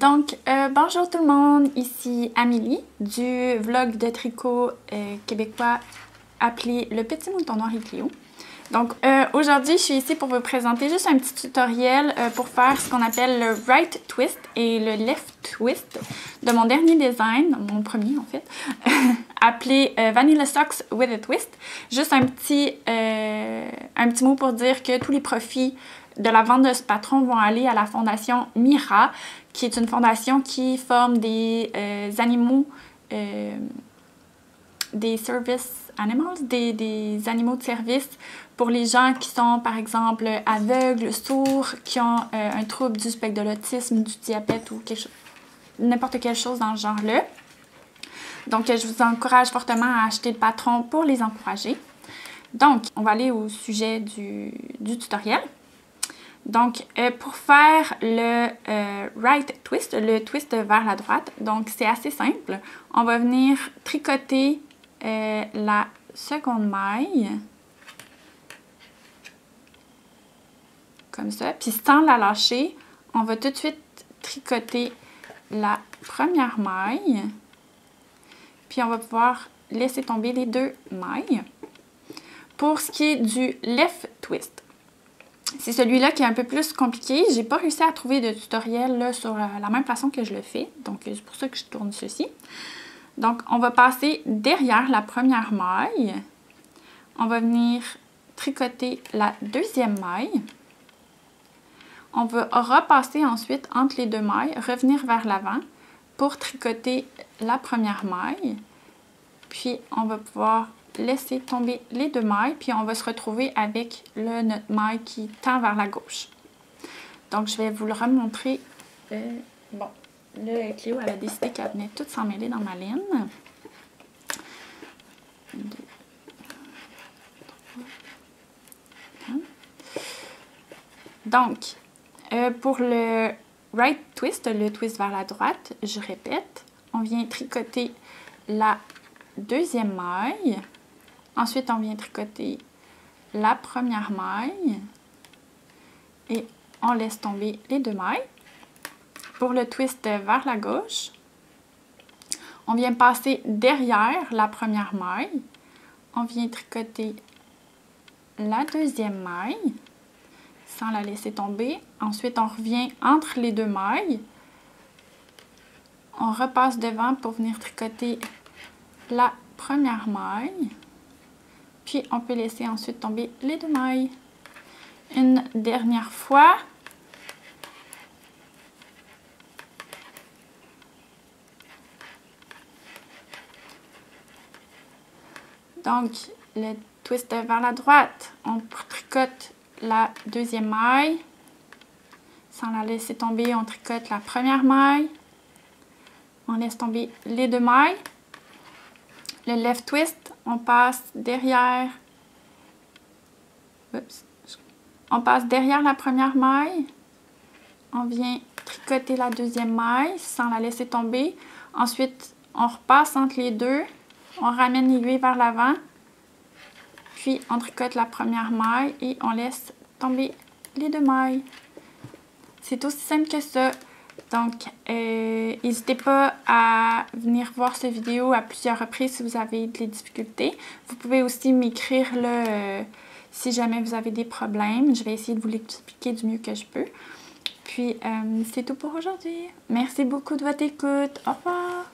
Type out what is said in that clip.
Bonjour tout le monde, ici Amélie du vlog de tricot québécois appelé Le Petit Mouton Noir et Cléo. Donc aujourd'hui, je suis ici pour vous présenter juste un petit tutoriel pour faire ce qu'on appelle le right twist et le left twist de mon dernier design, mon premier en fait, appelé Vanilla Socks with a Twist. Juste un petit mot pour dire que tous les profits de la vente de ce patron vont aller à la fondation Mira, qui est une fondation qui forme des animaux, des service animals, des animaux de service pour les gens qui sont par exemple aveugles, sourds, qui ont un trouble du spectre de l'autisme, du diabète ou n'importe quelle chose dans ce genre-là. Donc je vous encourage fortement à acheter le patron pour les encourager. Donc on va aller au sujet du tutoriel. Donc, pour faire le right twist, le twist vers la droite, donc c'est assez simple. On va venir tricoter la seconde maille, comme ça. Puis sans la lâcher, on va tout de suite tricoter la première maille. Puis on va pouvoir laisser tomber les deux mailles. Pour ce qui est du left twist, c'est celui-là qui est un peu plus compliqué. J'ai pas réussi à trouver de tutoriel là, sur la même façon que je le fais. Donc, c'est pour ça que je tourne ceci. Donc, on va passer derrière la première maille. On va venir tricoter la deuxième maille. On va repasser ensuite entre les deux mailles, revenir vers l'avant pour tricoter la première maille. Puis, on va pouvoir laisser tomber les deux mailles, puis on va se retrouver avec notre maille qui tend vers la gauche. Donc, je vais vous le remontrer. Bon, là, Cléo, elle a décidé qu'elle venait toute s'en mêler dans ma laine. Donc, pour le right twist, le twist vers la droite, je répète, on vient tricoter la deuxième maille. Ensuite, on vient tricoter la première maille et on laisse tomber les deux mailles. Pour le twist vers la gauche, on vient passer derrière la première maille. On vient tricoter la deuxième maille sans la laisser tomber. Ensuite, on revient entre les deux mailles. On repasse devant pour venir tricoter la première maille. Puis, on peut laisser ensuite tomber les deux mailles. Une dernière fois. Donc, le twist vers la droite, on tricote la deuxième maille. Sans la laisser tomber, on tricote la première maille. On laisse tomber les deux mailles. Le left twist, on passe derrière. On passe derrière la première maille. On vient tricoter la deuxième maille sans la laisser tomber. Ensuite, on repasse entre les deux. On ramène l'aiguille vers l'avant. Puis, on tricote la première maille et on laisse tomber les deux mailles. C'est aussi simple que ça. Donc, n'hésitez pas à venir voir cette vidéo à plusieurs reprises si vous avez des difficultés. Vous pouvez aussi m'écrire là si jamais vous avez des problèmes. Je vais essayer de vous l'expliquer du mieux que je peux. Puis, c'est tout pour aujourd'hui. Merci beaucoup de votre écoute. Au revoir!